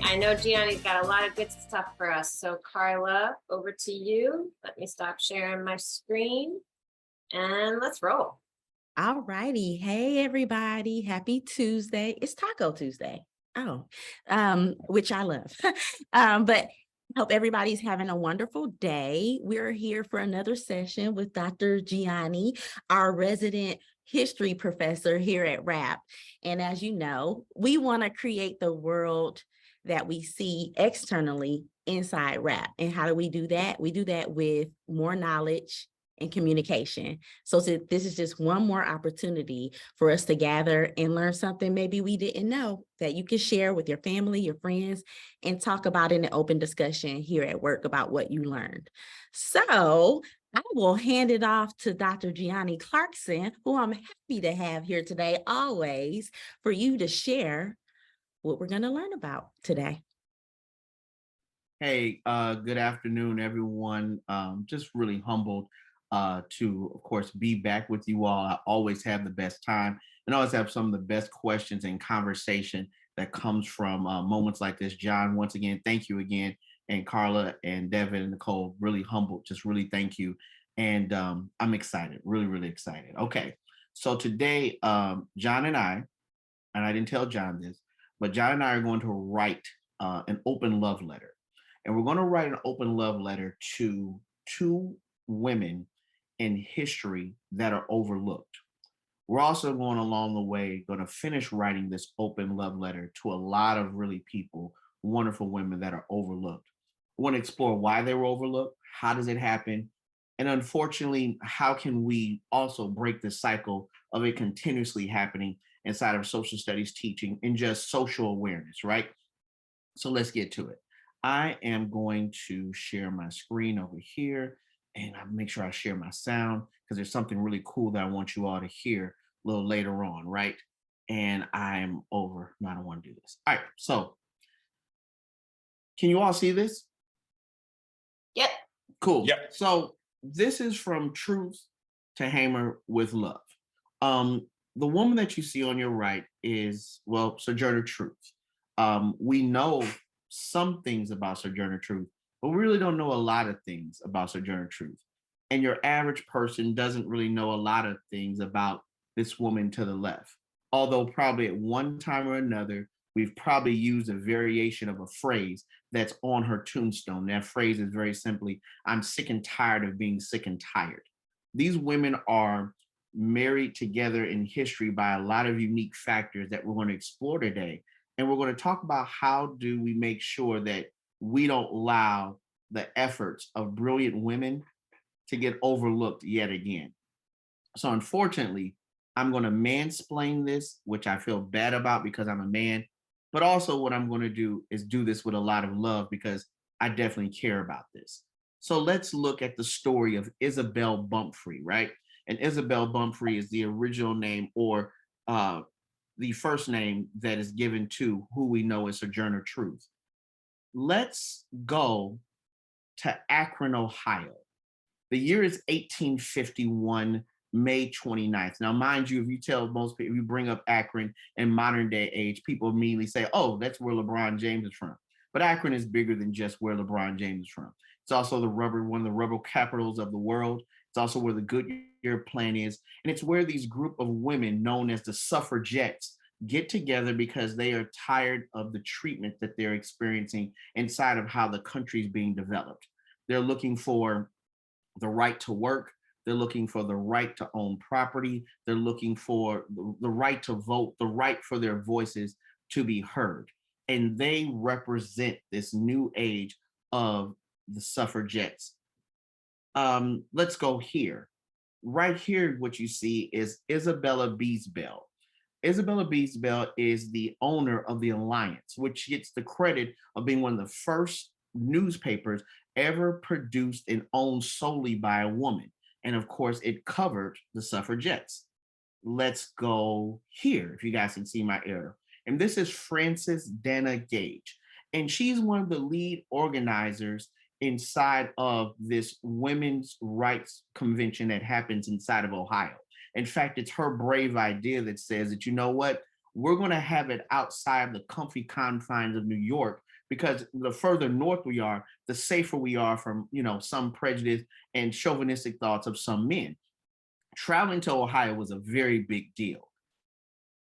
I know Gianni's got a lot of good stuff for us. So Carla, over to you. Let me stop sharing my screen and let's roll. All righty. Hey, everybody. Happy Tuesday. It's Taco Tuesday. Which I love. But hope everybody's having a wonderful day. We're here for another session with Dr. Gianni, our resident history professor here at RAPP. And as you know, we want to create the world that we see externally inside RAPP. And how do we do that? We do that with more knowledge and communication. So this is just one more opportunity for us to gather and learn something maybe we didn't know that you can share with your family, your friends, and talk about in an open discussion here at work about what you learned. So I will hand it off to Dr. Gianni Clarkson, who I'm happy to have here today, always, for you to share what we're going to learn about today. Hey, good afternoon, everyone. Just really humbled to, of course, be back with you all. I always have the best time and always have some of the best questions and conversation that comes from moments like this. John, once again, thank you again. And Carla and Devin and Nicole, really humbled. Just really thank you. And I'm excited, really, really excited. Okay, so today, John and I didn't tell John this, but John and I are going to write an open love letter. And we're going to write an open love letter to two women in history that are overlooked. We're also going along the way, going to finish writing this open love letter to a lot of really people, wonderful women that are overlooked. We want to explore why they were overlooked, how does it happen, and unfortunately, how can we also break the cycle of it continuously happening inside of social studies teaching and just social awareness, right? So let's get to it. I am going to share my screen over here and I'll make sure I share my sound because there's something really cool that I want you all to hear a little later on, right? And I'm over. No, I don't want to do this. All right. So can you all see this? Yep. Cool. Yep. So this is from Truth to Hammer with Love. The woman that you see on your right is, well, Sojourner Truth. We know some things about Sojourner Truth, but we really don't know a lot of things about Sojourner Truth. And your average person doesn't really know a lot of things about this woman to the left. Although probably at one time or another, we've probably used a variation of a phrase that's on her tombstone. That phrase is very simply, I'm sick and tired of being sick and tired. These women are married together in history by a lot of unique factors that we're going to explore today. And we're going to talk about how do we make sure that we don't allow the efforts of brilliant women to get overlooked yet again. So unfortunately, I'm going to mansplain this, which I feel bad about because I'm a man. But also what I'm going to do is do this with a lot of love because I definitely care about this. So let's look at the story of Isabel Bumphrey, right? And Isabel Bumphrey is the original name or the first name that is given to who we know as Sojourner Truth. Let's go to Akron, Ohio. The year is 1851, May 29th. Now, mind you, if you tell most people, if you bring up Akron in modern day age, people immediately say, oh, that's where LeBron James is from. But Akron is bigger than just where LeBron James is from. It's also one of the rubber capitals of the world. It's also where the Goodyear plant is. And it's where these group of women known as the suffragettes get together because they are tired of the treatment that they're experiencing inside of how the country is being developed. They're looking for the right to work. They're looking for the right to own property. They're looking for the right to vote, the right for their voices to be heard. And they represent this new age of the suffragettes. Let's go here. Right here, what you see is Isabella Beesbell. Isabella Beesbell is the owner of the Alliance, which gets the credit of being one of the first newspapers ever produced and owned solely by a woman. And of course, it covered the suffragettes. Let's go here, if you guys can see my arrow. And this is Frances Dana Gage. And she's one of the lead organizers inside of this women's rights convention that happens inside of Ohio. In fact, it's her brave idea that says that, you know what, we're going to have it outside the comfy confines of New York because the further north we are, the safer we are from, some prejudice and chauvinistic thoughts of some men. Traveling to Ohio was a very big deal.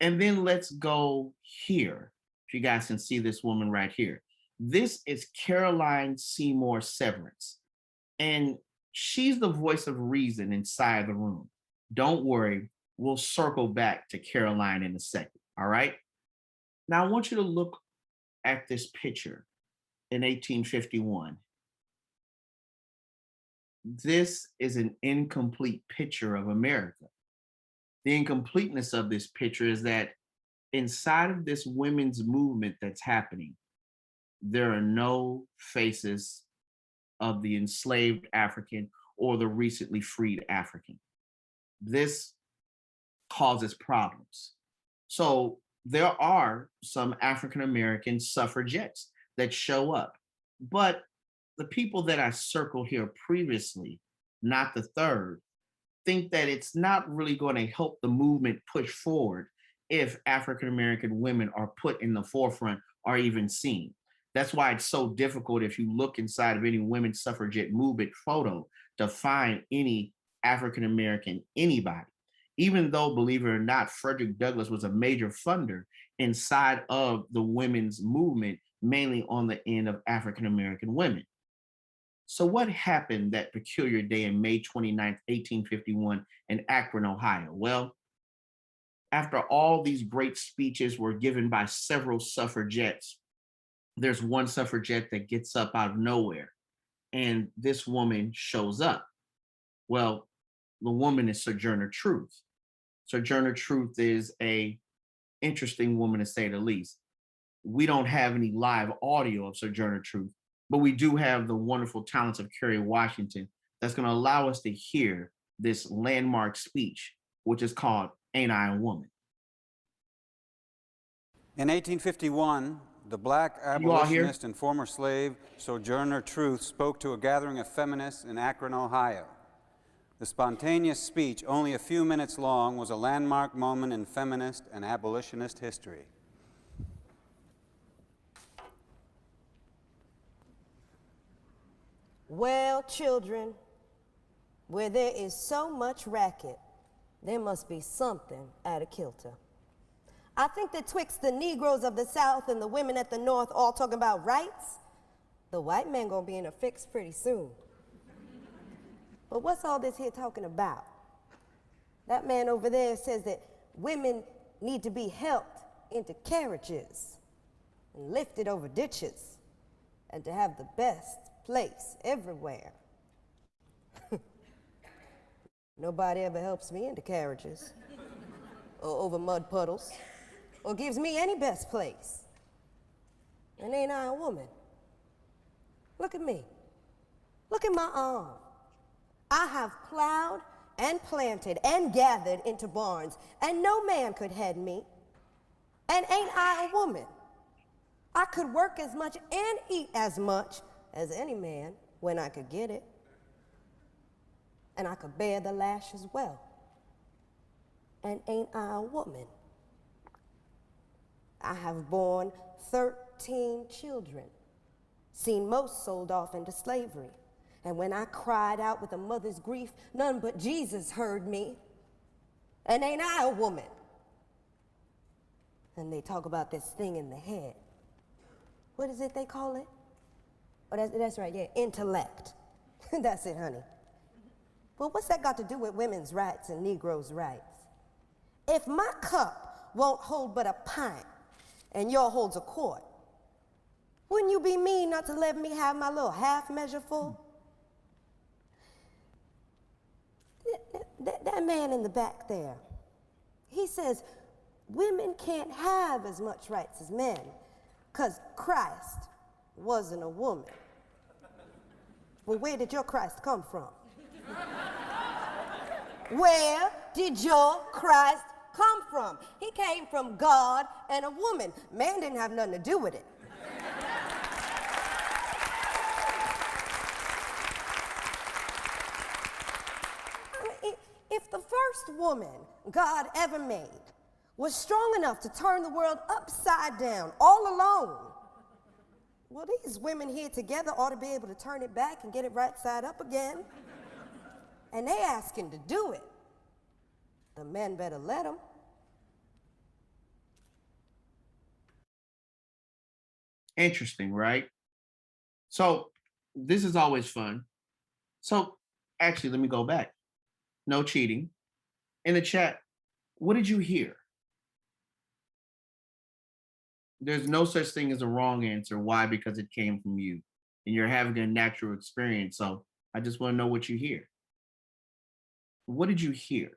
And then let's go here. If you guys can see this woman right here. This is Caroline Seymour Severance. And she's the voice of reason inside the room. Don't worry, we'll circle back to Caroline in a second. All right. Now I want you to look at this picture in 1851. This is an incomplete picture of America. The incompleteness of this picture is that inside of this women's movement that's happening, there are no faces of the enslaved African or the recently freed African. This causes problems. So there are some African American suffragettes that show up, but the people that I circled here previously, not the third, think that it's not really going to help the movement push forward if African American women are put in the forefront or even seen. That's why it's so difficult if you look inside of any women's suffragette movement photo to find any African American anybody. Even though, believe it or not, Frederick Douglass was a major funder inside of the women's movement, mainly on the end of African American women. So what happened that peculiar day in May 29th, 1851 in Akron, Ohio? Well, after all these great speeches were given by several suffragettes, there's one suffragette that gets up out of nowhere, and this woman shows up. Well, the woman is Sojourner Truth. Sojourner Truth is a interesting woman, to say the least. We don't have any live audio of Sojourner Truth, but we do have the wonderful talents of Kerry Washington that's going to allow us to hear this landmark speech, which is called Ain't I a Woman? In 1851, the black abolitionist and former slave Sojourner Truth spoke to a gathering of feminists in Akron, Ohio. The spontaneous speech, only a few minutes long, was a landmark moment in feminist and abolitionist history. Well, children, where there is so much racket, there must be something out of kilter. I think that twixt the Negroes of the South and the women at the North all talking about rights, the white man gonna be in a fix pretty soon. But what's all this here talking about? That man over there says that women need to be helped into carriages and lifted over ditches and to have the best place everywhere. Nobody ever helps me into carriages or over mud puddles or gives me any best place. And ain't I a woman? Look at me. Look at my arm. I have plowed and planted and gathered into barns, and no man could head me. And ain't I a woman? I could work as much and eat as much as any man when I could get it. And I could bear the lash as well. And ain't I a woman? I have borne 13 children, seen most sold off into slavery. And when I cried out with a mother's grief, none but Jesus heard me. And ain't I a woman? And they talk about this thing in the head. What is it they call it? Oh, that's right, yeah, intellect. That's it, honey. Well, what's that got to do with women's rights and Negroes' rights? If my cup won't hold but a pint and yours holds a quart, wouldn't you be mean not to let me have my little half measure full? That man in the back there, he says women can't have as much rights as men because Christ wasn't a woman. Well, where did your Christ come from? Where did your Christ come from? He came from God and a woman. Man didn't have nothing to do with it. If the first woman God ever made was strong enough to turn the world upside down all alone, Well, these women here together ought to be able to turn it back and get it right side up again. And they asking to do it. The men better let them. Interesting, right? So this is always fun. So actually, let me go back. No cheating. In the chat, what did you hear? There's no such thing as a wrong answer. Why? Because it came from you and you're having a natural experience. So I just want to know what you hear. What did you hear?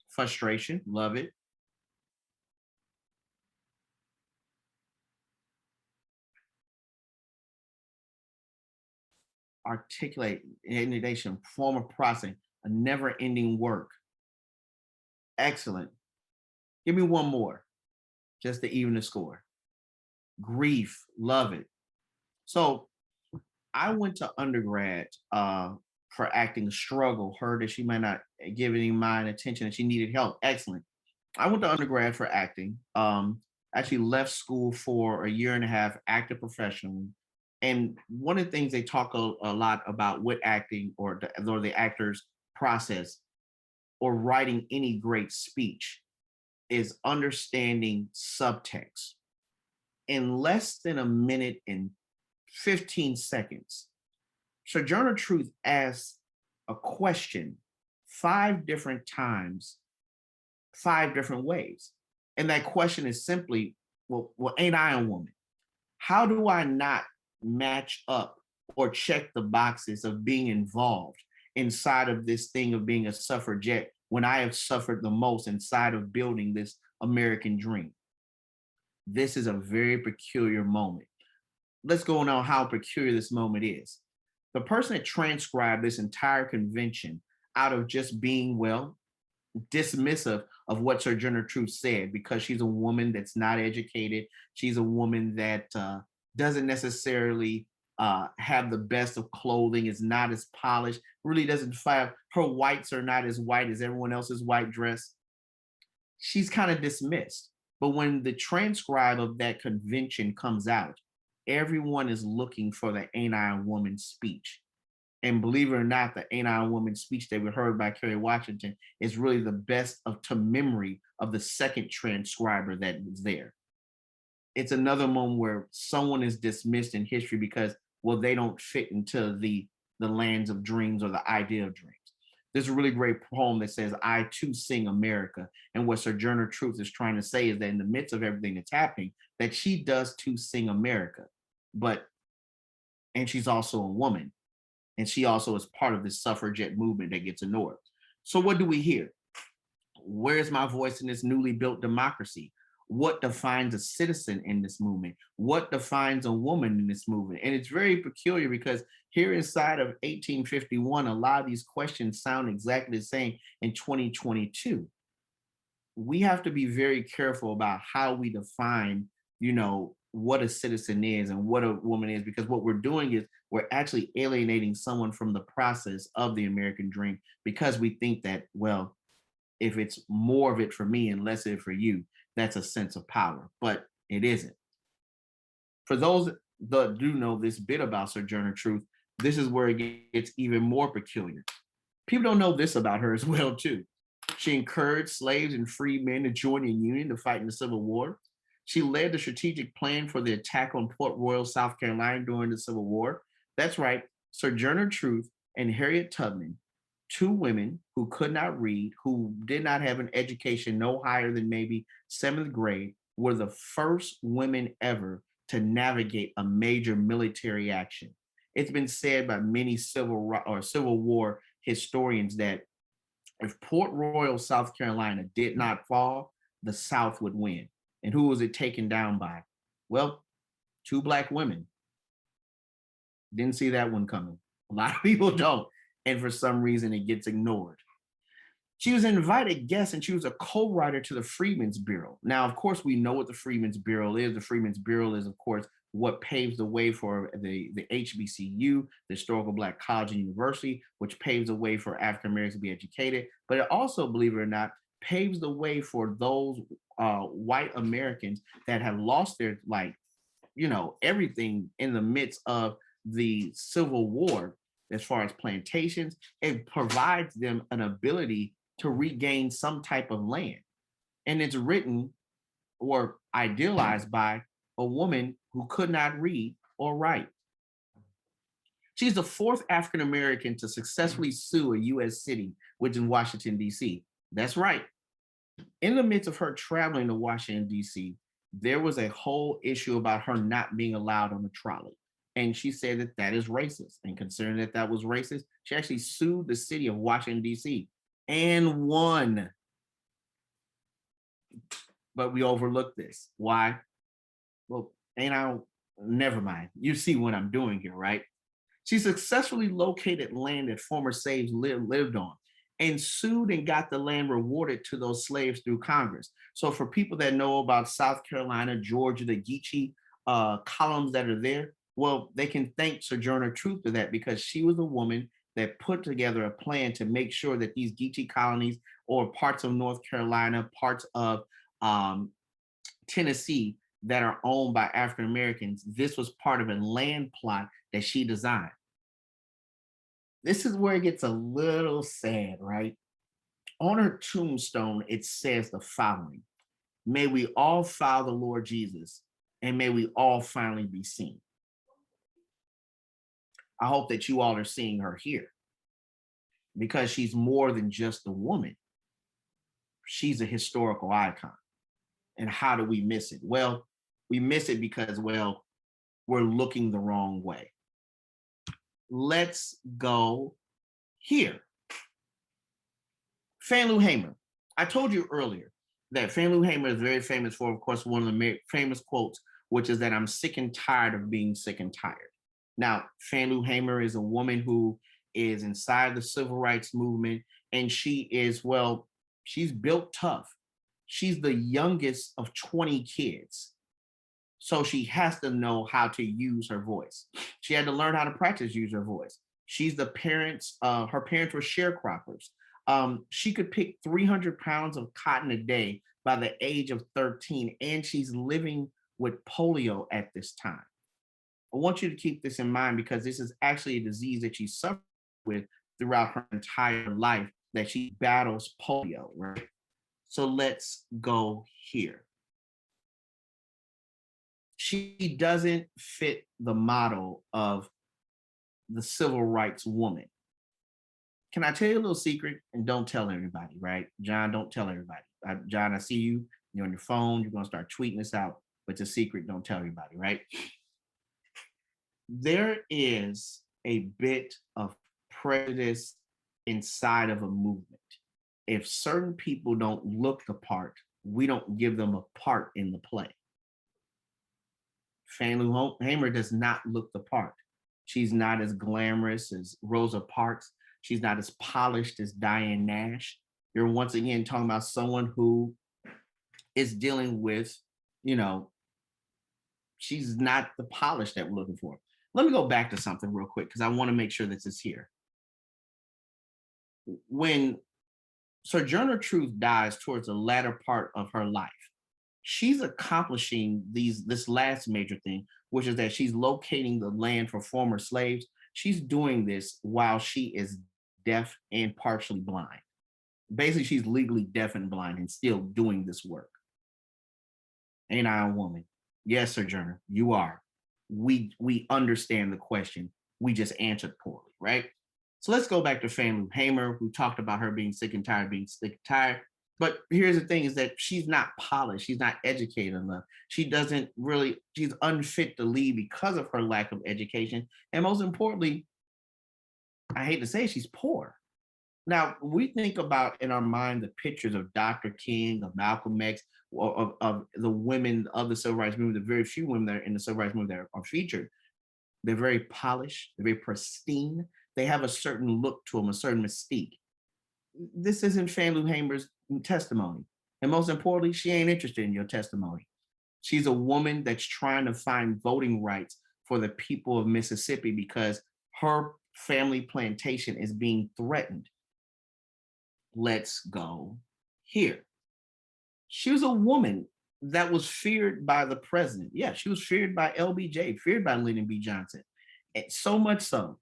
Frustration, love it. Articulate, inundation, form of processing, a never-ending work. Excellent. Give me one more, just to even the score. Grief, love it. So I went to undergrad for acting, struggle, heard that she might not give any mind attention and she needed help. Excellent. I went to undergrad for acting. Actually left school for a year and a half, acted professionally. And one of the things they talk a lot about with acting or the actor's process or writing any great speech is understanding subtext. In less than a minute and 15 seconds, Sojourner Truth asked a question 5 different times, 5 different ways. And that question is simply, well, ain't I a woman? How do I not match up or check the boxes of being involved inside of this thing of being a suffragette when I have suffered the most inside of building this American dream? This is a very peculiar moment. Let's go on how peculiar this moment is. The person that transcribed this entire convention out of just being, well, dismissive of what Sojourner Truth said because she's a woman that's not educated. She's a woman that doesn't necessarily have the best of clothing, is not as polished, really doesn't have, her whites are not as white as everyone else's white dress. She's kind of dismissed. But when the transcribe of that convention comes out, everyone is looking for the Ain't I a Woman speech. And believe it or not, the Ain't I a Woman speech that we heard by Kerry Washington is really the best to memory of the second transcriber that was there. It's another moment where someone is dismissed in history because, well, they don't fit into the lands of dreams or the idea of dreams. There's a really great poem that says, I too sing America. And what Sojourner Truth is trying to say is that in the midst of everything that's happening, that she does too sing America. And she's also a woman. And she also is part of this suffragette movement that gets ignored. So what do we hear? Where's my voice in this newly built democracy? What defines a citizen in this movement? What defines a woman in this movement? And it's very peculiar because here inside of 1851, a lot of these questions sound exactly the same in 2022. We have to be very careful about how we define, what a citizen is and what a woman is, because what we're doing is we're actually alienating someone from the process of the American dream because we think that, well, if it's more of it for me and less of it for you, that's a sense of power, but it isn't. For those that do know this bit about Sojourner Truth, this is where it gets even more peculiar. People don't know this about her as well, too. She encouraged slaves and free men to join the Union to fight in the Civil War. She led the strategic plan for the attack on Port Royal, South Carolina during the Civil War. That's right, Sojourner Truth and Harriet Tubman, 2 women who could not read, who did not have an education no higher than maybe 7th grade, were the first women ever to navigate a major military action. It's been said by many Civil War historians that if Port Royal, South Carolina did not fall, the South would win. And who was it taken down by? Well, 2 Black women. Didn't see that one coming. A lot of people don't. And for some reason, it gets ignored. She was an invited guest and she was a co-writer to the Freedmen's Bureau. Now, of course, we know what the Freedmen's Bureau is. The Freedmen's Bureau is, of course, what paves the way for the HBCU, the Historical Black College and University, which paves the way for African Americans to be educated. But it also, believe it or not, paves the way for those white Americans that have lost their, like, everything in the midst of the Civil War. As far as plantations, it provides them an ability to regain some type of land. And it's written or idealized by a woman who could not read or write. She's the fourth African American to successfully sue a U.S. city, which is Washington, D.C. That's right. In the midst of her traveling to Washington, D.C., there was a whole issue about her not being allowed on the trolley. And she said that that is racist. And considering that that was racist, she actually sued the city of Washington, D.C. and won. But we overlooked this. Why? Well, never mind. You see what I'm doing here, right? She successfully located land that former slaves lived on and sued and got the land rewarded to those slaves through Congress. So for people that know about South Carolina, Georgia, the Geechee columns that are there, well, they can thank Sojourner Truth for that, because she was a woman that put together a plan to make sure that these Geechee colonies, or parts of North Carolina, parts of Tennessee that are owned by African Americans, this was part of a land plot that she designed. This is where it gets a little sad, right? On her tombstone, it says the following: "May we all follow the Lord Jesus, and may we all finally be seen." I hope that you all are seeing her here, because she's more than just a woman. She's a historical icon. And how do we miss it? Well, we miss it because, well, we're looking the wrong way. Let's go here. Fannie Lou Hamer. I told you earlier that Fannie Lou Hamer is very famous for, of course, one of the famous quotes, which is that "I'm sick and tired of being sick and tired." Now, Fannie Lou Hamer is a woman who is inside the civil rights movement, and she is, well, she's built tough. She's the youngest of 20 kids. So she has to know how to use her voice. She had to learn how to practice use her voice. She's the parents, her parents were sharecroppers. She could pick 300 pounds of cotton a day by the age of 13, and she's living with polio at this time. I want you to keep this in mind, because this is actually a disease that she suffered with throughout her entire life, that she battles polio, right? So let's go here. She doesn't fit the model of the civil rights woman. Can I tell you a little secret? And don't tell everybody, right? John, don't tell everybody. John, I see you. You're on your phone. You're going to start tweeting this out. But it's a secret. Don't tell everybody, right? There is a bit of prejudice inside of a movement. If certain people don't look the part, we don't give them a part in the play. Fannie Lou Hamer does not look the part. She's not as glamorous as Rosa Parks. She's not as polished as Diane Nash. You're once again talking about someone who is dealing with, she's not the polish that we're looking for. Let me go back to something real quick, because I want to make sure this is here. When Sojourner Truth dies towards the latter part of her life, she's accomplishing this last major thing, which is that she's locating the land for former slaves. She's doing this while she is deaf and partially blind. Basically, she's legally deaf and blind and still doing this work. Ain't I a woman? Yes, Sojourner, you are. We understand the question. We just answered poorly, right? So let's go back to Fannie Lou Hamer, who talked about her being sick and tired, being sick and tired. But here's the thing, is that she's not polished. She's not educated enough. She's unfit to lead because of her lack of education. And most importantly, I hate to say it, she's poor. Now, we think about in our mind the pictures of Dr. King, of Malcolm X, of the women of the civil rights movement, the very few women that are in the civil rights movement that are featured. They're very polished, they're very pristine. They have a certain look to them, a certain mystique. This isn't Fannie Lou Hamer's testimony. And most importantly, she ain't interested in your testimony. She's a woman that's trying to find voting rights for the people of Mississippi because her family plantation is being threatened. Let's go here. She was a woman that was feared by the president. Yeah, she was feared by LBJ, feared by Lyndon B. Johnson. And so much so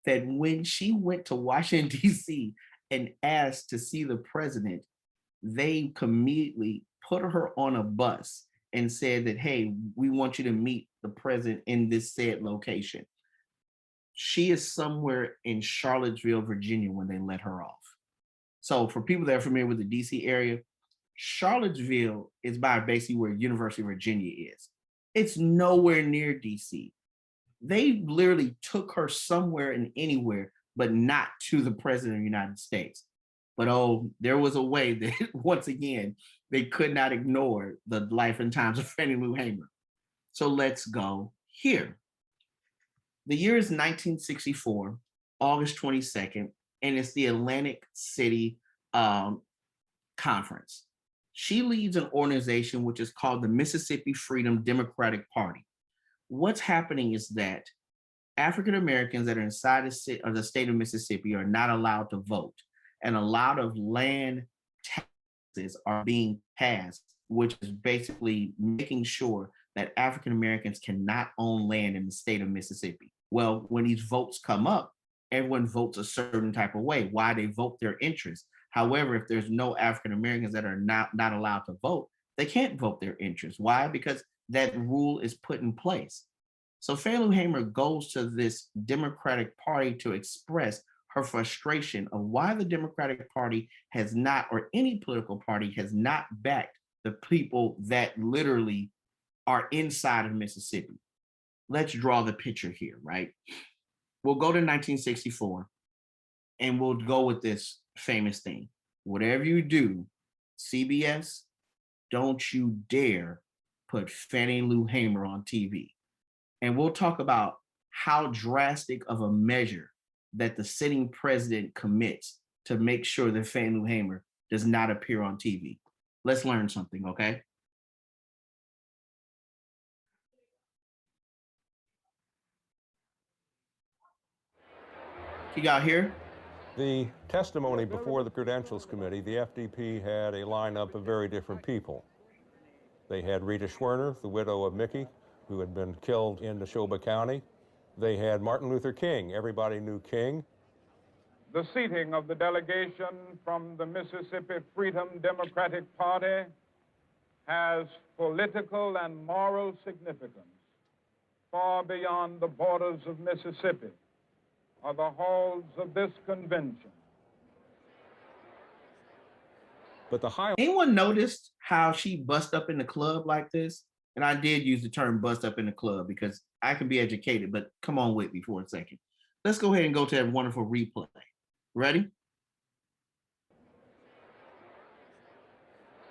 that when she went to Washington, D.C. and asked to see the president, they immediately put her on a bus and said that, hey, we want you to meet the president in this said location. She is somewhere in Charlottesville, Virginia when they let her off. So for people that are familiar with the DC area, Charlottesville is by basically where University of Virginia is. It's nowhere near DC. They literally took her somewhere and anywhere, but not to the president of the United States. But oh, there was a way that once again, they could not ignore the life and times of Fannie Lou Hamer. So let's go here. The year is 1964, August 22nd, and it's the Atlantic City Conference. She leads an organization which is called the Mississippi Freedom Democratic Party. What's happening is that African Americans that are inside the state of Mississippi are not allowed to vote, and a lot of land taxes are being passed, which is basically making sure that African Americans cannot own land in the state of Mississippi. Well, when these votes come up, everyone votes a certain type of way. Why? They vote their interest. However, if there's no African Americans that are not allowed to vote, they can't vote their interest. Why? Because that rule is put in place. So Fannie Lou Hamer goes to this Democratic Party to express her frustration of why the Democratic Party has not, or any political party has not backed the people that literally are inside of Mississippi. Let's draw the picture here, right? We'll go to 1964 and we'll go with this famous thing. Whatever you do, CBS, don't you dare put Fannie Lou Hamer on TV. And we'll talk about how drastic of a measure that the sitting president commits to make sure that Fannie Lou Hamer does not appear on TV. Let's learn something, okay? You got here? The testimony before the Credentials Committee, the FDP had a lineup of very different people. They had Rita Sojourner, the widow of Mickey, who had been killed in Neshoba County. They had Martin Luther King. Everybody knew King. The seating of the delegation from the Mississippi Freedom Democratic Party has political and moral significance far beyond the borders of Mississippi or the halls of this convention. But the highlight. Anyone noticed how she bust up in the club like this? And I did use the term bust up in the club because I can be educated, but come on with me for a second. Let's go ahead and go to that wonderful replay. Ready?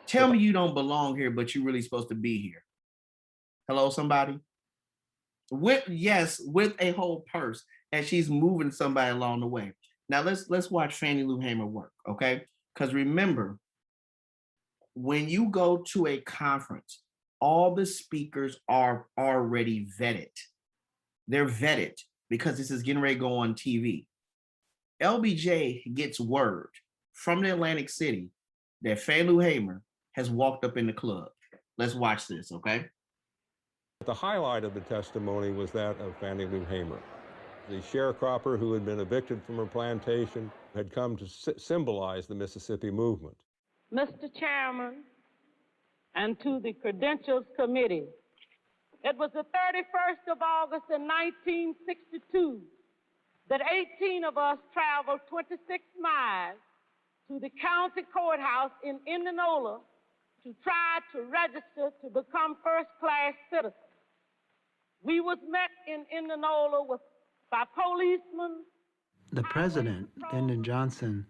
Tell me you don't belong here, but you're really supposed to be here. Hello, somebody? With a whole purse, and she's moving somebody along the way. Now let's watch Fannie Lou Hamer work, okay? Because remember, when you go to a conference, all the speakers are already vetted. They're vetted because this is getting ready to go on TV. LBJ gets word from the Atlantic City that Fannie Lou Hamer has walked up in the club. Let's watch this, okay? The highlight of the testimony was that of Fannie Lou Hamer. The sharecropper who had been evicted from her plantation had come to symbolize the Mississippi movement. Mr. Chairman, and to the Credentials Committee, it was the 31st of August in 1962 that 18 of us traveled 26 miles to the county courthouse in Indianola to try to register to become first-class citizens. We was met in Indianola by policemen. The president, Lyndon Johnson,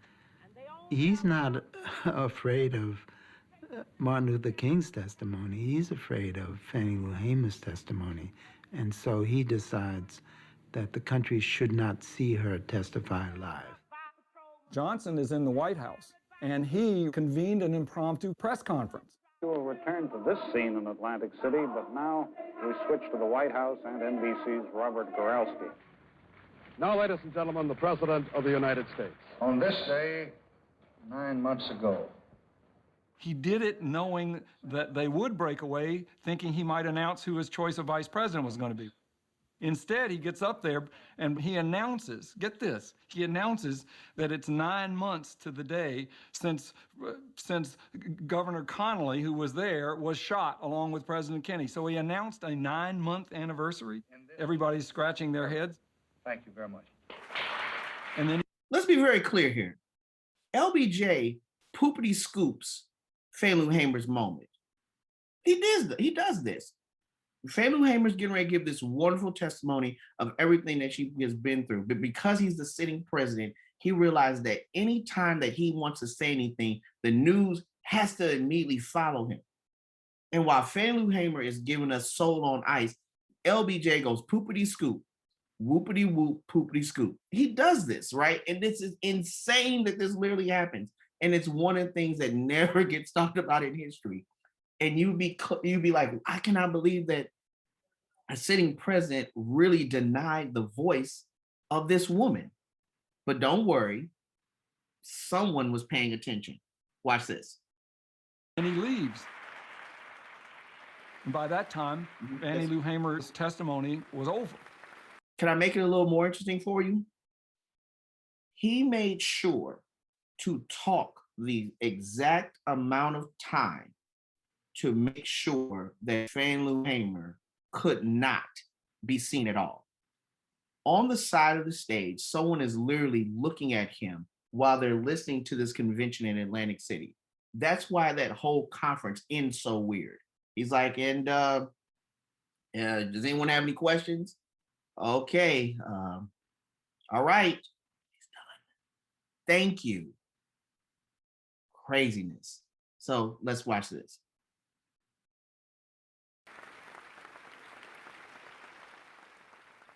he's not afraid of Martin Luther King's testimony. He's afraid of Fannie Lou Hamer's testimony. And so he decides that the country should not see her testify live. Johnson is in the White House, and he convened an impromptu press conference. We will return to this scene in Atlantic City, but now we switch to the White House and NBC's Robert Goralski. Now, ladies and gentlemen, the President of the United States. On this day, 9 months ago, He did it knowing that they would break away, thinking he might announce who his choice of vice president was going to be. Instead, he gets up there and he announces, get this, he announces that it's 9 months to the day since Governor Connolly, who was there, was shot along with President Kennedy. So he announced a 9-month anniversary. Everybody's scratching their heads. Thank you very much. And then let's be very clear here. LBJ poopity scoops Fannie Lou Hamer's moment. He does this. Fannie Lou Hamer's getting ready to give this wonderful testimony of everything that she has been through. But because he's the sitting president, he realized that any time that he wants to say anything, the news has to immediately follow him. And while Fannie Lou Hamer is giving us soul on ice, LBJ goes poopity scoop, whoopity whoop, poopity scoop. He does this, right? And this is insane that this literally happens. And it's one of the things that never gets talked about in history. And you'd be like, I cannot believe that a sitting president really denied the voice of this woman. But don't worry, someone was paying attention. Watch this. And he leaves. And by that time, Fannie Lou Hamer's testimony was over. Can I make it a little more interesting for you? He made sure to talk the exact amount of time to make sure that Fannie Lou Hamer could not be seen at all. On the side of the stage, someone is literally looking at him while they're listening to this convention in Atlantic City. That's why that whole conference ends so weird. He's like, and does anyone have any questions? Okay, all right. He's done. Thank you. Craziness. So let's watch this.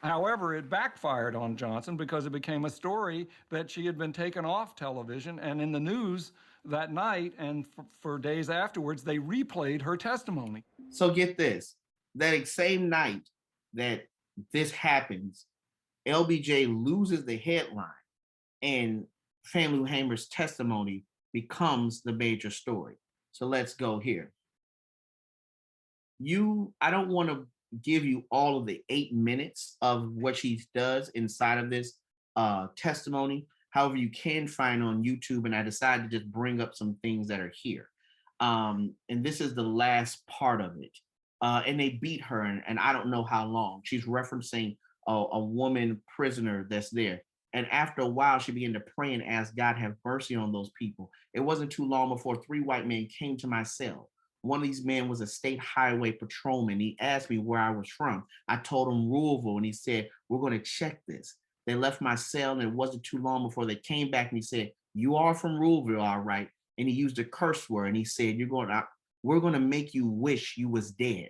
However, it backfired on Johnson because it became a story that she had been taken off television and in the news that night, and for days afterwards, they replayed her testimony. So get this, that same night that this happens, LBJ loses the headline and Fannie Lou Hamer's testimony becomes the major story. So let's go here. I don't want to give you all of the 8 minutes of what she does inside of this testimony. However, you can find on YouTube, and I decided to just bring up some things that are here. And this is the last part of it. And they beat her, and I don't know how long. She's referencing a woman prisoner that's there. And after a while, she began to pray and ask God have mercy on those people. It wasn't too long before 3 white men came to my cell. One of these men was a state highway patrolman. He asked me where I was from. I told him Louisville, and he said, we're going to check this. They left my cell, and it wasn't too long before they came back, and he said, you are from Louisville, all right. And he used a curse word, and he said, we're going to make you wish you was dead.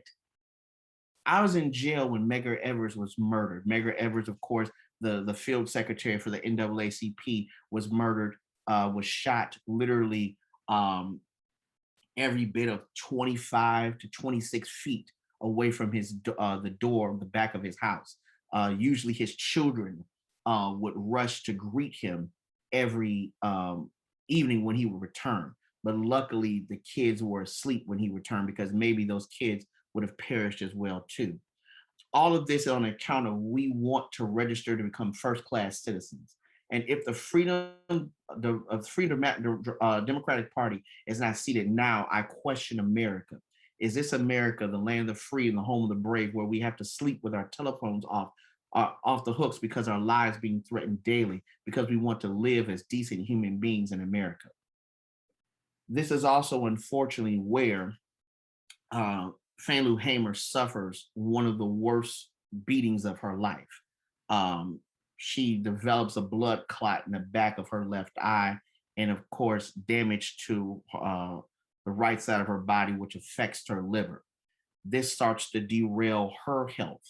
I was in jail when Medgar Evers was murdered. Medgar Evers, of course, the field secretary for the NAACP, was murdered, was shot literally every bit of 25 to 26 feet away from the door, the back of his house. Usually his children would rush to greet him every evening when he would return. But luckily the kids were asleep when he returned, because maybe those kids would have perished as well too. All of this on account of we want to register to become first-class citizens. And if the Democratic Party is not seated now, I question America. Is this America, the land of the free and the home of the brave, where we have to sleep with our telephones off the hooks because our lives being threatened daily, because we want to live as decent human beings in America? This is also unfortunately where Fannie Lou Hamer suffers one of the worst beatings of her life. She develops a blood clot in the back of her left eye, and of course, damage to the right side of her body, which affects her liver. This starts to derail her health.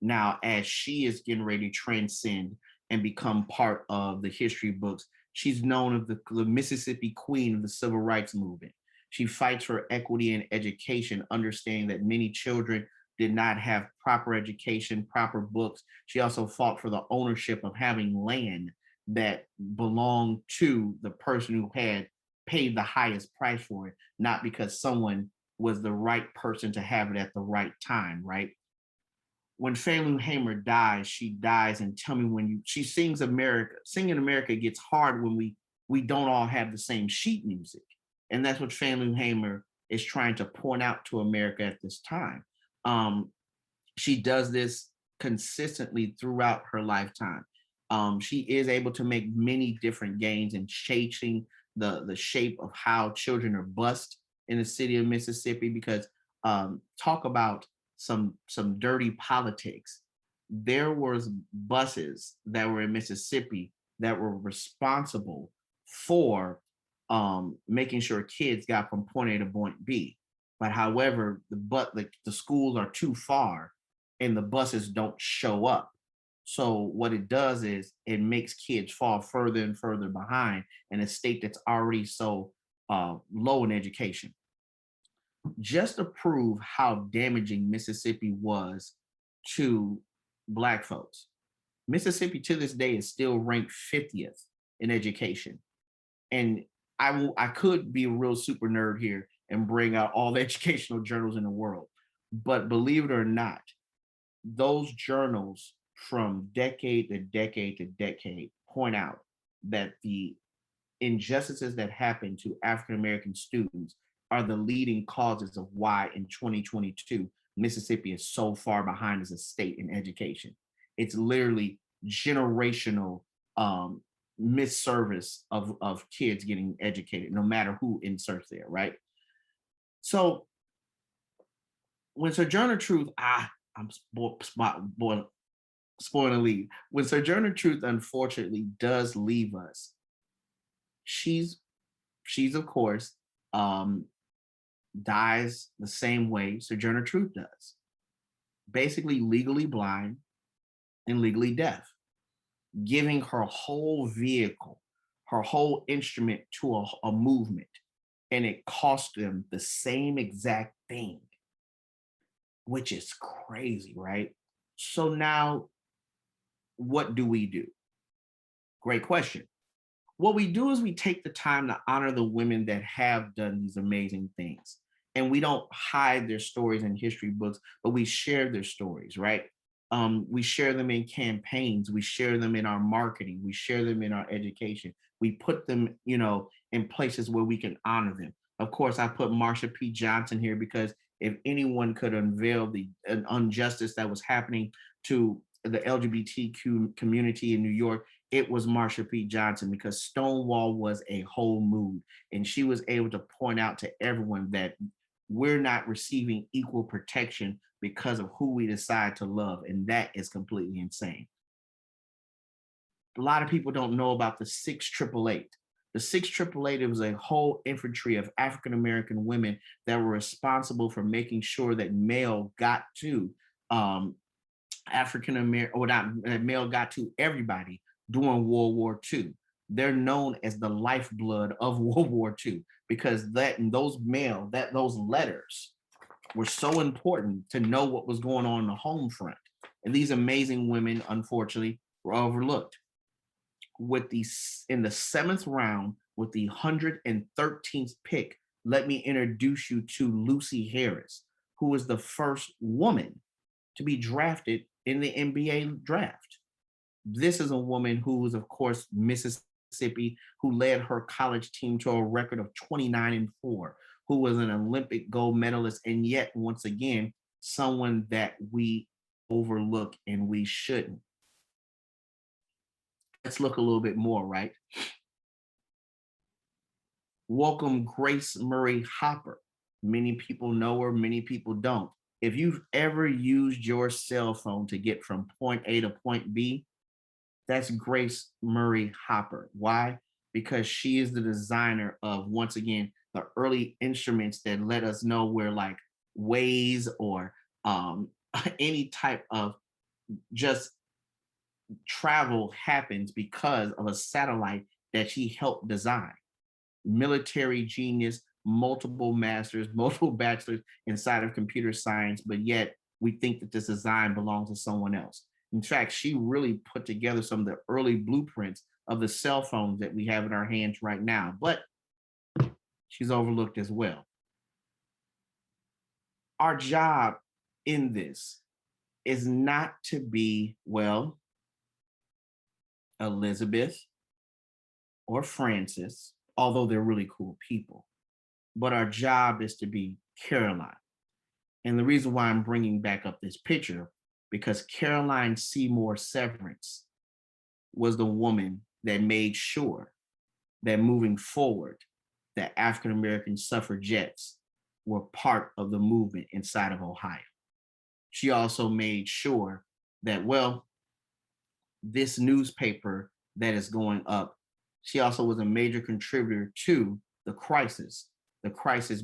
Now, as she is getting ready to transcend and become part of the history books, she's known as the Mississippi Queen of the Civil Rights Movement. She fights for equity in education, understanding that many children did not have proper education, proper books. She also fought for the ownership of having land that belonged to the person who had paid the highest price for it, not because someone was the right person to have it at the right time, right? When Fannie Lou Hamer dies, she dies, and tell me when she sings America. Singing America gets hard when we don't all have the same sheet music. And that's what Fannie Lou Hamer is trying to point out to America at this time. She does this consistently throughout her lifetime. She is able to make many different gains in changing the shape of how children are bused in the city of Mississippi, because talk about some dirty politics. There was buses that were in Mississippi that were responsible for making sure kids got from point A to point B. But however, the schools are too far and the buses don't show up. So what it does is it makes kids fall further and further behind in a state that's already so low in education. Just to prove how damaging Mississippi was to Black folks, Mississippi to this day is still ranked 50th in education. And I could be a real super nerd here and bring out all the educational journals in the world. But believe it or not, those journals from decade to decade to decade point out that the injustices that happen to African-American students are the leading causes of why in 2022, Mississippi is so far behind as a state in education. It's literally generational misservice of kids getting educated, no matter who inserts there, right? So when Sojourner Truth, I'm spoiling the lead. When Sojourner Truth unfortunately does leave us, she's of course dies the same way Sojourner Truth does, basically legally blind and legally deaf, giving her whole vehicle, her whole instrument to a movement, and it cost them the same exact thing, which is crazy, right? So now, what do we do? Great question. What we do is we take the time to honor the women that have done these amazing things. And we don't hide their stories in history books, but we share their stories, right? We share them in campaigns. We share them in our marketing. We share them in our education. We put them, in places where we can honor them. Of course, I put Marsha P. Johnson here because if anyone could unveil the injustice that was happening to the LGBTQ community in New York, it was Marsha P. Johnson, because Stonewall was a whole mood. And she was able to point out to everyone that we're not receiving equal protection because of who we decide to love. And that is completely insane. A lot of people don't know about the 6888. The 6888, it was a whole infantry of African-American women that were responsible for making sure that mail got to African-American, or not, mail got to everybody during World War II. They're known as the lifeblood of World War II because those letters were so important to know what was going on in the home front. And these amazing women, unfortunately, were overlooked. In the 7th round, with the 113th pick, let me introduce you to Lucy Harris, who was the first woman to be drafted in the NBA draft. This is a woman who was, of course, Mississippi, who led her college team to a record of 29-4, who was an Olympic gold medalist, and yet, once again, someone that we overlook and we shouldn't. Let's look a little bit more, right? Welcome Grace Murray Hopper. Many people know her, many people don't. If you've ever used your cell phone to get from point A to point B, that's Grace Murray Hopper. Why? Because she is the designer of, once again, the early instruments that let us know where like Waze or any type of just travel happens because of a satellite that she helped design. Military genius, multiple masters, multiple bachelors inside of computer science, but yet we think that this design belongs to someone else. In fact, she really put together some of the early blueprints of the cell phones that we have in our hands right now. But she's overlooked as well. Our job in this is not to be, well, Elizabeth or Francis, although they're really cool people, but our job is to be Caroline. And the reason why I'm bringing back up this picture, because Caroline Seymour Severance was the woman that made sure that moving forward, that African-American suffragettes were part of the movement inside of Ohio. She also made sure that, well, this newspaper that is going up, she also was a major contributor to the Crisis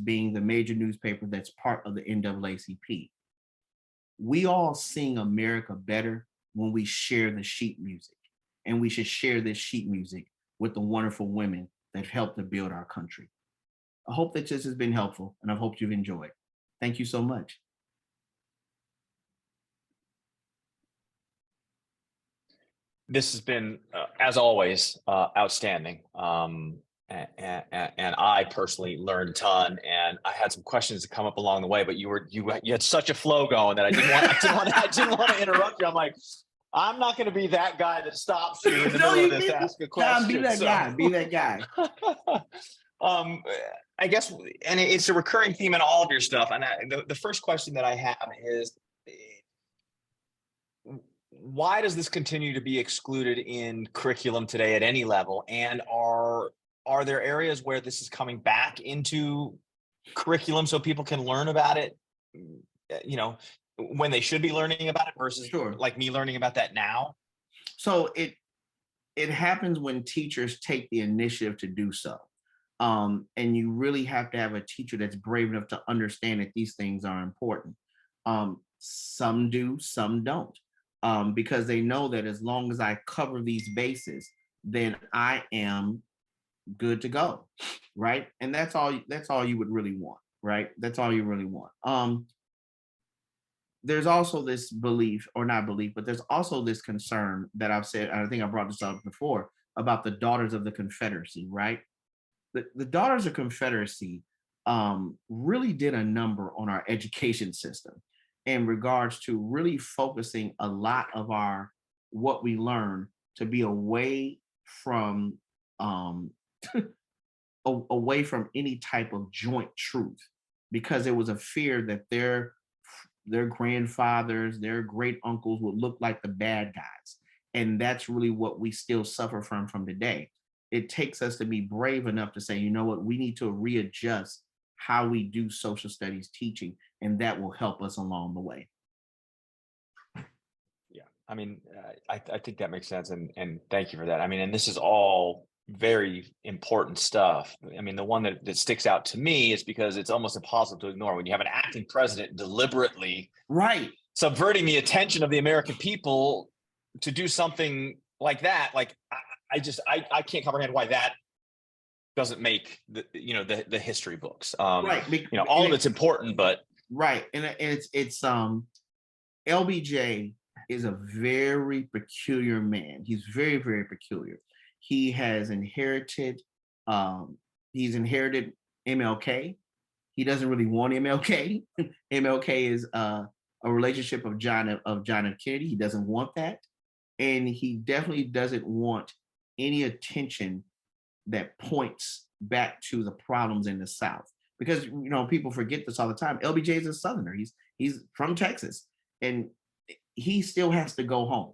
being the major newspaper that's part of the NAACP. We all sing America better when we share the sheet music, and we should share this sheet music with the wonderful women that helped to build our country. I hope that this has been helpful, and I hope you've enjoyed. Thank you so much. This has been, as always, outstanding. And I personally learned a ton, and I had some questions to come up along the way, but you had such a flow going that I didn't want to interrupt you. I'm like, I'm not going to be that guy that stops you in the middle of this to ask a question. Be that guy. I guess, and it's a recurring theme in all of your stuff. And the first question that I have is, why does this continue to be excluded in curriculum today at any level? And are there areas where this is coming back into curriculum so people can learn about it, when they should be learning about it versus like me learning about that now? So it happens when teachers take the initiative to do so. And you really have to have a teacher that's brave enough to understand that these things are important. Some do, some don't. Because they know that as long as I cover these bases, then I am good to go, right? And that's all you would really want, right? That's all you really want. There's also this belief, or not belief, but there's also this concern that I've said, and I think I brought this up before, about the Daughters of the Confederacy, right? The Daughters of Confederacy really did a number on our education system in regards to really focusing a lot of what we learn to be away from away from any type of joint truth, because there was a fear that their grandfathers, their great uncles would look like the bad guys. And that's really what we still suffer from today. It takes us to be brave enough to say, you know what, we need to readjust how we do social studies teaching, and that will help us along the way. Yeah, I mean, I think that makes sense, and thank you for that. I mean, and this is all very important stuff. I mean, the one that sticks out to me is because it's almost impossible to ignore when you have an acting president deliberately subverting the attention of the American people to do something like that. Like, I can't comprehend why that doesn't make the history books. All of it's important, but right. And it's LBJ is a very peculiar man. He's very, very peculiar. He has inherited MLK. He doesn't really want MLK. MLK is a relationship of John F. Kennedy. He doesn't want that. And he definitely doesn't want any attention that points back to the problems in the South. Because people forget this all the time. LBJ is a Southerner. He's from Texas, and he still has to go home.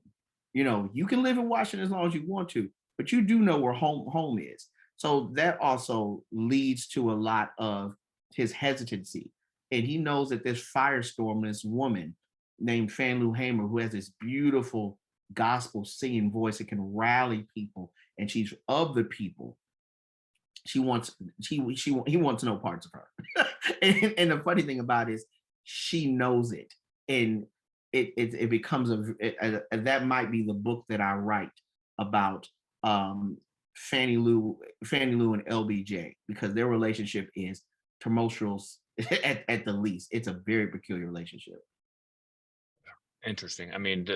You can live in Washington as long as you want to, but you do know where home is. So that also leads to a lot of his hesitancy. And he knows that this firestorm, this woman named Fannie Lou Hamer, who has this beautiful gospel singing voice that can rally people, and she's of the people. He wants no parts of her. and the funny thing about it is she knows it. And it becomes that might be the book that I write about Fannie Lou and LBJ, because their relationship is tumultuous at the least. It's a very peculiar relationship. Interesting. I mean,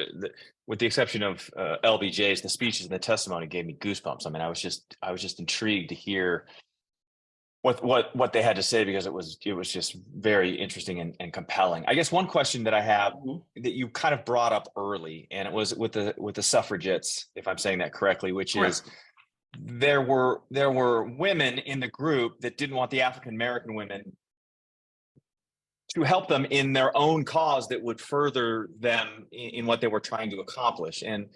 with the exception of LBJ's, the speeches and the testimony gave me goosebumps. I mean, I was just intrigued to hear what they had to say, because it was just very interesting and compelling. I guess one question that I have that you kind of brought up early, and it was with the suffragettes, if I'm saying that correctly, which is there were women in the group that didn't want the African American women to help them in their own cause that would further them in what they were trying to accomplish. And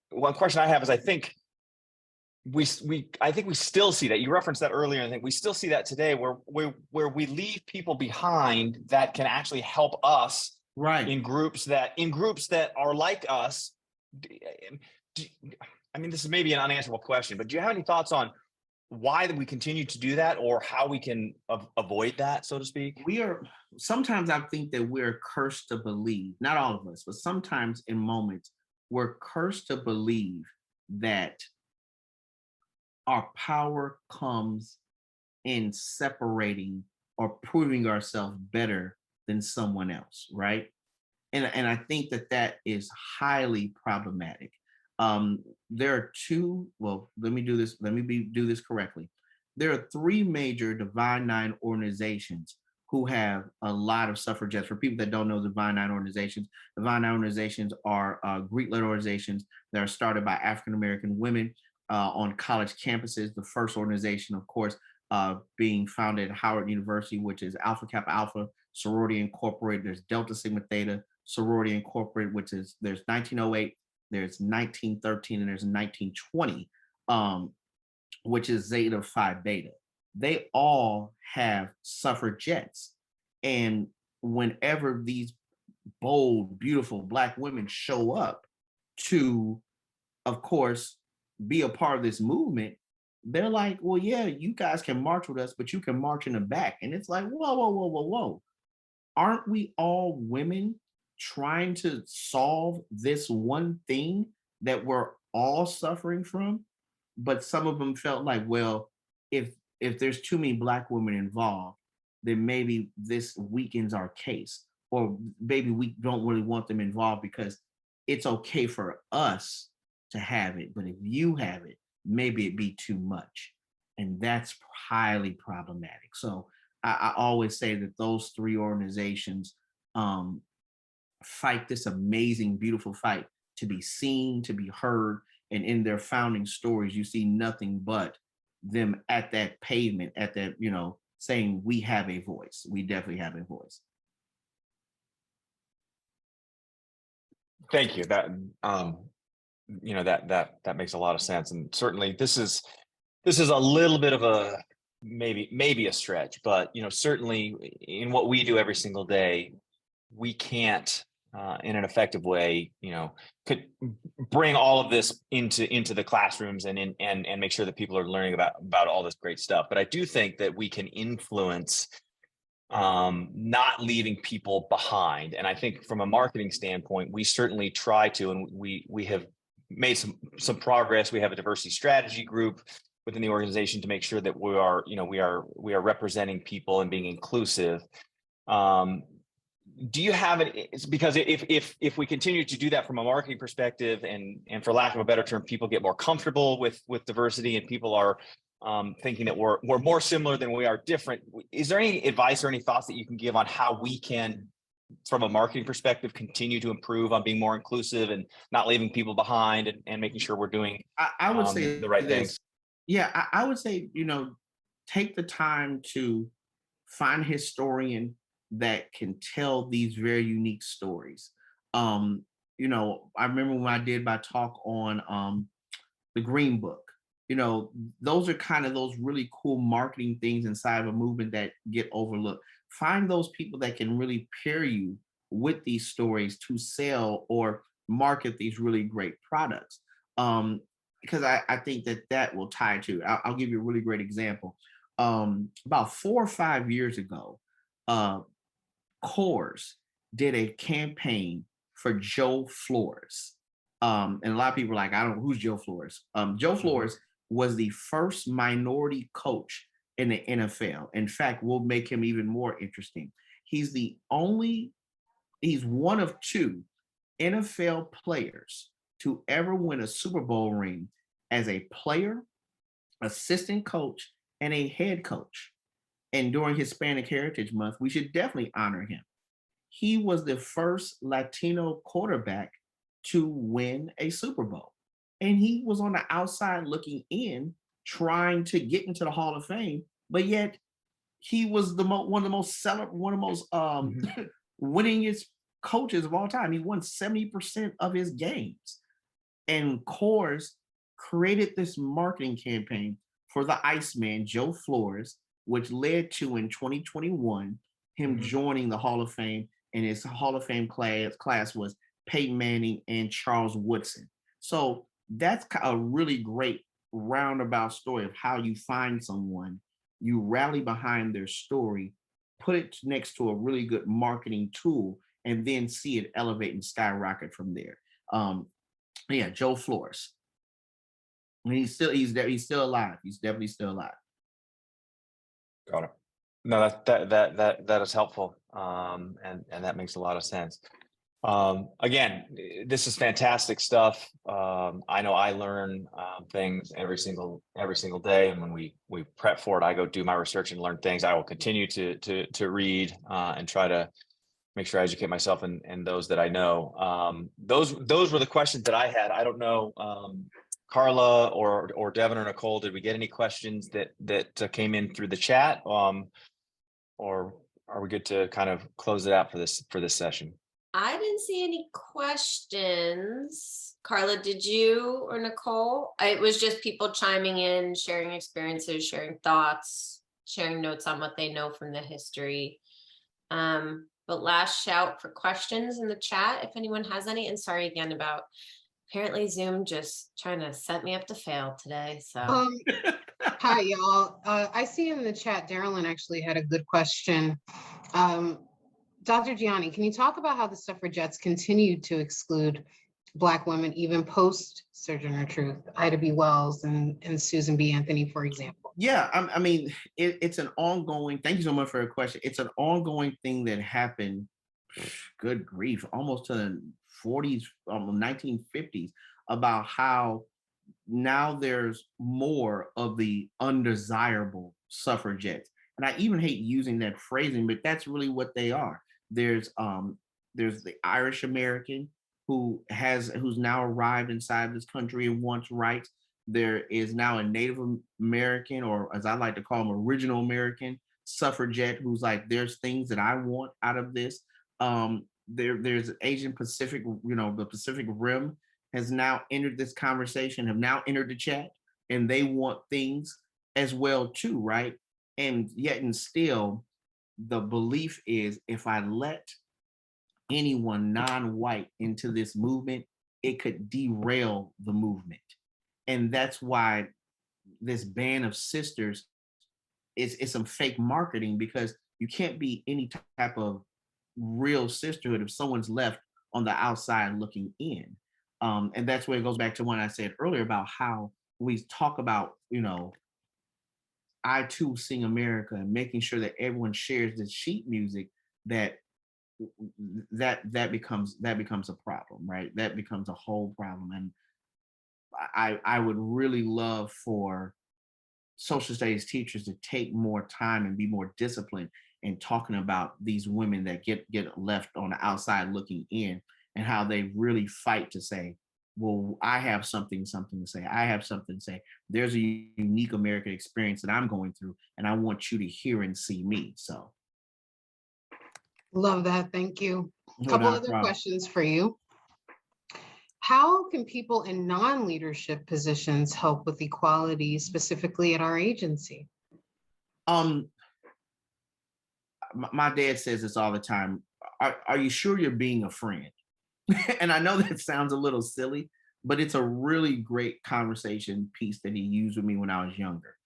one question I have is, I think we still see that. You referenced that earlier. I think we still see that today, where we leave people behind that can actually help us, right, in groups that are like us. I mean, this is maybe an unanswerable question, but do you have any thoughts on why we continue to do that, or how we can avoid that, so to speak? Sometimes I think that we're cursed to believe, not all of us, but sometimes in moments we're cursed to believe that our power comes in separating or proving ourselves better than someone else, right? And I think that is highly problematic. There are two. Well, let me do this correctly. There are three major Divine Nine organizations who have a lot of suffragettes. For people that don't know Divine Nine organizations are Greek-led organizations that are started by African American women on college campuses. The first organization, of course, being founded at Howard University, which is Alpha Kappa Alpha Sorority Incorporated. There's Delta Sigma Theta Sorority Incorporated, which is there's 1908, there's 1913, and there's 1920, which is Zeta Phi Beta. They all have suffragettes, and whenever these bold, beautiful Black women show up to, of course, be a part of this movement, they're like, well, yeah, you guys can march with us, but you can march in the back. And it's like, whoa. Aren't we all women trying to solve this one thing that we're all suffering from? But some of them felt like, well, if there's too many Black women involved, then maybe this weakens our case, or maybe we don't really want them involved because it's okay for us to have it, but if you have it, maybe it'd be too much. And that's highly problematic. So I always say that those three organizations fight this amazing, beautiful fight to be seen, to be heard. And in their founding stories, you see nothing but them at that pavement, at that, saying, we have a voice. We definitely have a voice. Thank you. That that makes a lot of sense. And certainly this is a little bit of a maybe a stretch, but certainly in what we do every single day, we can't in an effective way, could bring all of this into the classrooms and make sure that people are learning about all this great stuff. But I do think that we can influence not leaving people behind. And I think from a marketing standpoint, we certainly try to, and we have made some progress. We have a diversity strategy group within the organization to make sure that we are representing people and being inclusive. Do you have it? It's because if we continue to do that from a marketing perspective, and for lack of a better term, people get more comfortable with diversity, and people are thinking that we're more similar than we are different. Is there any advice or any thoughts that you can give on how we can, from a marketing perspective, continue to improve on being more inclusive and not leaving people behind, and making sure we're doing I would say the right things? Yeah, I would say, take the time to find a historian that can tell these very unique stories. I remember when I did my talk on the Green Book. Those are kind of those really cool marketing things inside of a movement that get overlooked. Find those people that can really pair you with these stories to sell or market these really great products. Because I think that will tie to. I'll give you a really great example. About 4 or 5 years ago, Coors did a campaign for Joe Flores. And a lot of people are like, I don't know who's Joe Flores. Joe Flores was the first minority coach in the NFL. In fact, we'll make him even more interesting. He's one of 2 NFL players to ever win a Super Bowl ring as a player, assistant coach, and a head coach. And during Hispanic Heritage Month, we should definitely honor him. He was the first Latino quarterback to win a Super Bowl. And he was on the outside looking in, trying to get into the Hall of Fame, but yet he was one of the most winningest coaches of all time. He won 70% of his games. And Coors created this marketing campaign for the Iceman, Joe Flores, which led to, in 2021, him joining the Hall of Fame. And his Hall of Fame class was Peyton Manning and Charles Woodson. So that's a really great roundabout story of how you find someone, you rally behind their story, put it next to a really good marketing tool, and then see it elevate and skyrocket from there. Yeah, Joe Flores. And he's still alive. He's definitely still alive. Got it. No, that is helpful. And that makes a lot of sense. Again, this is fantastic stuff. I know I learn things every single day, and when we prep for it, I go do my research and learn things. I will continue to read and try to make sure I educate myself and those that I know. Those were the questions that I had. I don't know, Carla or Devin or Nicole, did we get any questions that came in through the chat, or are we good to kind of close it out for this session? I didn't see any questions. Carla, did you or Nicole? It was just people chiming in, sharing experiences, sharing thoughts, sharing notes on what they know from the history. But last shout for questions in the chat if anyone has any. And sorry again about apparently Zoom just trying to set me up to fail today. So hi y'all. I see in the chat Darylyn actually had a good question. Dr. Gianni, can you talk about how the suffragettes continued to exclude Black women even post Sojourner Truth, Ida B. Wells and Susan B. Anthony, for example? Yeah, I mean, it's an ongoing, thank you so much for your question. It's an ongoing thing that happened, good grief, almost to the 40s, 1950s, about how now there's more of the undesirable suffragettes. And I even hate using that phrasing, but that's really what they are. There's the Irish American who's now arrived inside this country and wants rights. There is now a Native American, or as I like to call them, original American suffragette who's like, there's things that I want out of this. There's Asian Pacific, the Pacific Rim has now entered this conversation, have now entered the chat, and they want things as well too, right? And yet and still, the belief is if I let anyone non-white into this movement, it could derail the movement. And that's why this band of sisters is some fake marketing, because you can't be any type of real sisterhood if someone's left on the outside looking in. And that's where it goes back to what I said earlier about how we talk about, I Too Sing America, and making sure that everyone shares the sheet music, that becomes a problem, right? That becomes a whole problem. And I would really love for social studies teachers to take more time and be more disciplined in talking about these women that get left on the outside looking in, and how they really fight to say, well, I have something to say. I have something to say. There's a unique American experience that I'm going through, and I want you to hear and see me. So. Love that. Thank you. A couple other questions for you. How can people in non-leadership positions help with equality, specifically at our agency? My dad says this all the time. Are you sure you're being a friend? And I know that sounds a little silly, but it's a really great conversation piece that he used with me when I was younger.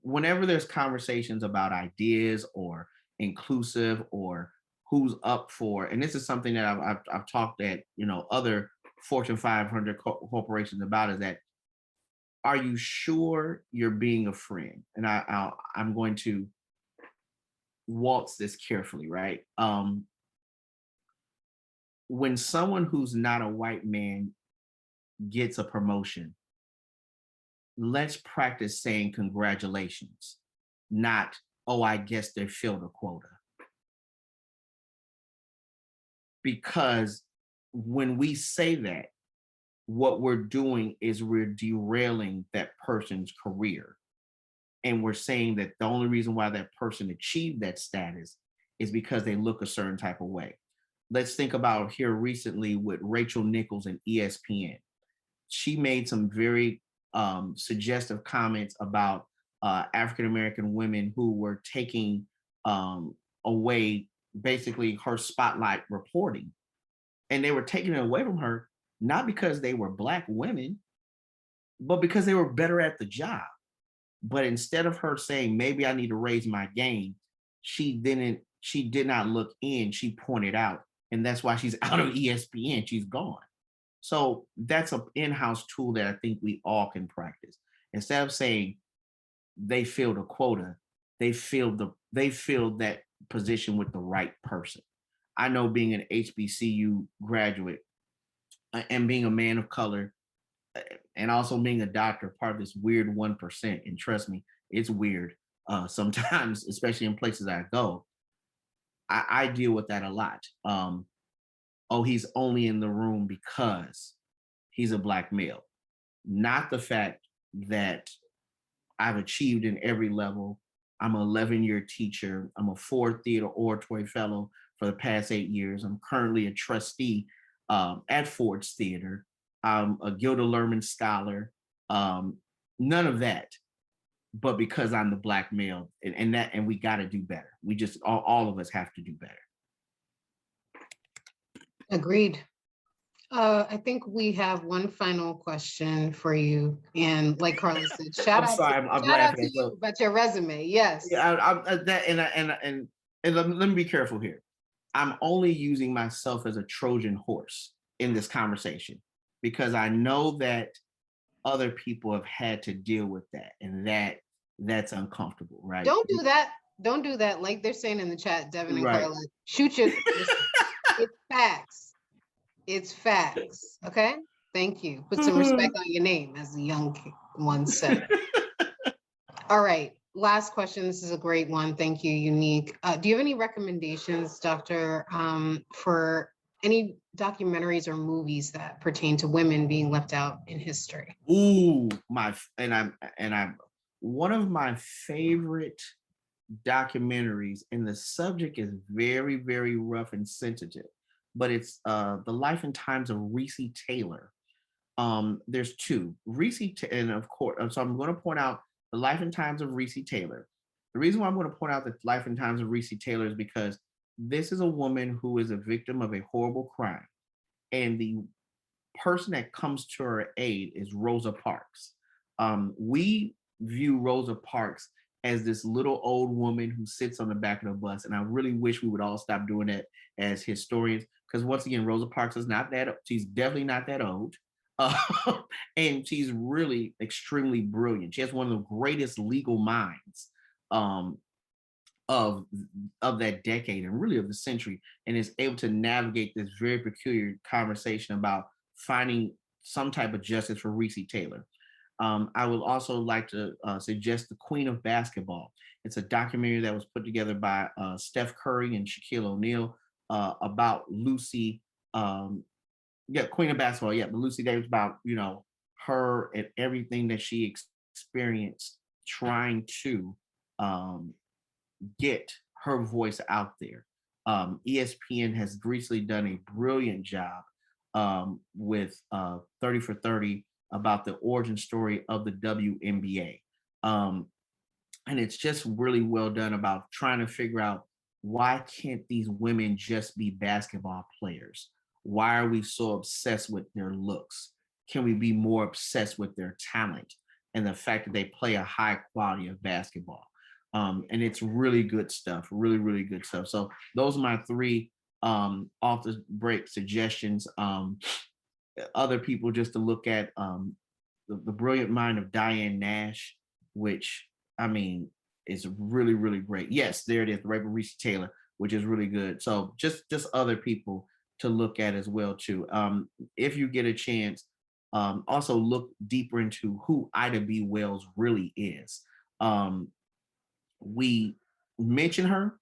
Whenever there's conversations about ideas or inclusive or who's up for, and this is something that I've talked at other Fortune 500 corporations about, is that, are you sure you're being a friend? And I'm going to waltz this carefully, right? When someone who's not a white man gets a promotion, let's practice saying congratulations, not oh, I guess they filled a quota. Because when we say that, what we're doing is we're derailing that person's career. And we're saying that the only reason why that person achieved that status is because they look a certain type of way. Let's think about here recently with Rachel Nichols and ESPN. She made some very suggestive comments about African-American women who were taking away basically her spotlight reporting. And they were taking it away from her, not because they were Black women, but because they were better at the job. But instead of her saying, maybe I need to raise my game, she did not look in, she pointed out. And that's why she's out of ESPN, she's gone. So that's an in-house tool that I think we all can practice. Instead of saying they filled a quota, they filled that position with the right person. I know being an HBCU graduate and being a man of color and also being a doctor, part of this weird 1%, and trust me, it's weird sometimes, especially in places I go. I deal with that a lot. Oh, he's only in the room because he's a Black male. Not the fact that I've achieved in every level. I'm an 11-year teacher. I'm a Ford Theater Oratory Fellow for the past 8 years. I'm currently a trustee at Ford's Theater. I'm a Gilda Lerman Scholar. None of that, but because I'm the Black male, and we got to do better. We just all of us have to do better. Agreed. I think we have one final question for you. And like Carla said, shout out to you about your resume. Yes. Yeah, let me be careful here. I'm only using myself as a Trojan horse in this conversation because I know that other people have had to deal with that, and that's uncomfortable, right? Don't do that. Don't do that. Like they're saying in the chat, Devin and Carla, shoot your. It's facts. It's facts. Okay. Thank you. Put some respect on your name, as the young one said. All right. Last question. This is a great one. Thank you, Unique. Do you have any recommendations, Doctor, for any documentaries or movies that pertain to women being left out in history? Ooh, one of my favorite documentaries, and the subject is very, very rough and sensitive, but it's the life and times of Reese Taylor. There's two. And of course, so I'm going to point out the life and times of Reese Taylor. The reason why I'm going to point out the life and times of Reese Taylor is because this is a woman who is a victim of a horrible crime. And the person that comes to her aid is Rosa Parks. We view Rosa Parks as this little old woman who sits on the back of the bus. And I really wish we would all stop doing that as historians. Because once again, Rosa Parks is not that, she's definitely not that old. And she's really extremely brilliant. She has one of the greatest legal minds of that decade and really of the century, and is able to navigate this very peculiar conversation about finding some type of justice for Reese Taylor. I would also like to suggest The Queen of Basketball. It's a documentary that was put together by Steph Curry and Shaquille O'Neal about Lucy, Queen of Basketball, but Lucy Davis, about, her and everything that she experienced trying to get her voice out there. ESPN has recently done a brilliant job with 30 for 30 about the origin story of the WNBA. And it's just really well done about trying to figure out, why can't these women just be basketball players? Why are we so obsessed with their looks? Can we be more obsessed with their talent and the fact that they play a high quality of basketball? And it's really good stuff, really, really good stuff. So those are my three off the break suggestions. Other people just to look at, the brilliant mind of Diane Nash, which, I mean, is really, really great. Yes, there it is, The Rape of Reese Taylor, which is really good. So just other people to look at as well too. If you get a chance, also look deeper into who Ida B. Wells really is. We mention her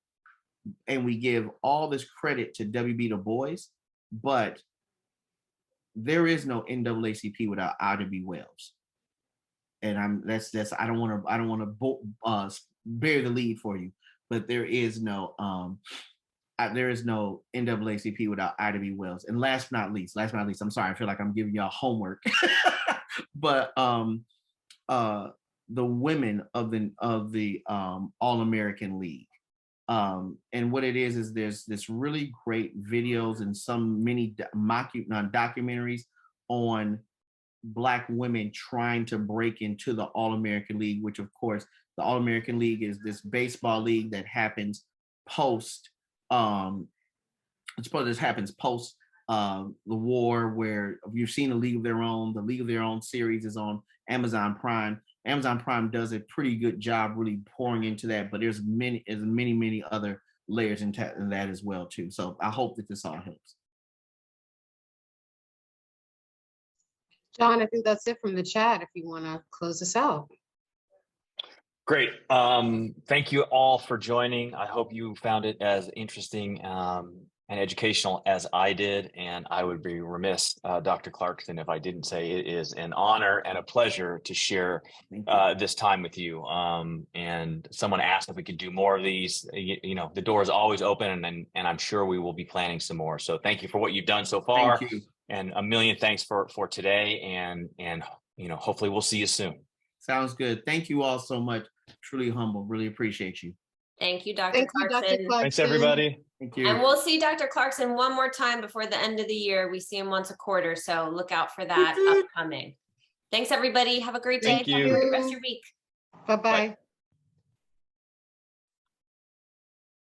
and we give all this credit to W.B. Du Bois, but there is no NAACP without Ida B. Wells. And I don't want to bear the lead for you, but there is no NAACP without Ida B. Wells. And last but not least, I'm sorry, I feel like I'm giving y'all homework, but the women of the All-American League. And what it is there's this really great videos and some many documentaries on Black women trying to break into the All-American League, which of course the All-American League is this baseball league that happens post the war, where if you've seen the League of Their Own series is on Amazon Prime. Amazon Prime does a pretty good job really pouring into that, but there's many other layers in that as well too. So I hope that this all helps. John, I think that's it from the chat if you want to close this out. Great. Thank you all for joining. I hope you found it as interesting and educational as I did. And I would be remiss, Dr. Clarkson, if I didn't say it is an honor and a pleasure to share this time with you. And someone asked if we could do more of these. You know, the door is always open, and I'm sure we will be planning some more. So thank you for what you've done so far. Thank you. And a million thanks for today. And you know, hopefully we'll see you soon. Sounds good. Thank you all so much. Truly humble. Really appreciate you. Thank you, Dr. Thank you, Clarkson. Dr. Clarkson. Thanks, everybody. Thank you. And we'll see Dr. Clarkson one more time before the end of the year. We see him once a quarter, so look out for that upcoming. Thanks, everybody. Have a great day. Thank you. Have a great rest of your week. Bye-bye. Bye.